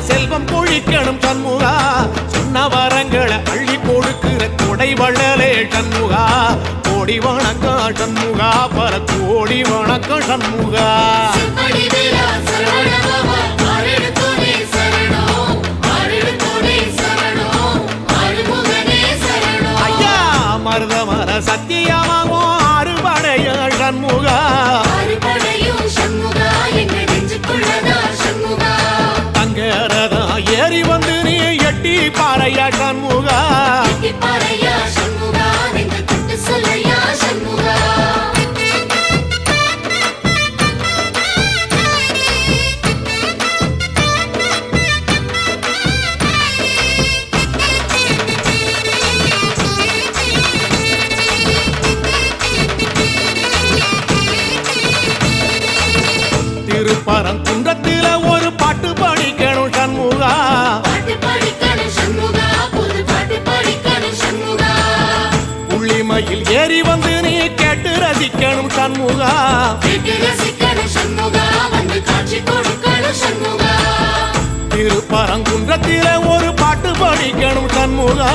செல்வம் பொழிக்கணும் சண்முகா சொன்ன வரங்களை அள்ளி கொடுக்கிற கொடை வள்ளலே சண்முகா கோடி வணக்கம் சண்முகா பல கோடி வணக்கம் சண்முகா ஐயா மருதமர சத்தியமாகும் அறுபடைய சண்முகா தங்கரதா ஏறி வந்து நீ எட்டி பாறையா சண்முகா திருப்பரங்குன்றத்தில ஒரு பாட்டு படிக்கணும் சண்முகா உள்ளிமையில் ஏறி வந்து நீ கேட்டு ரசிக்கணும் சண்முகா திருப்பரங்குன்றத்தில ஒரு பாட்டு படிக்கணும் சண்முகா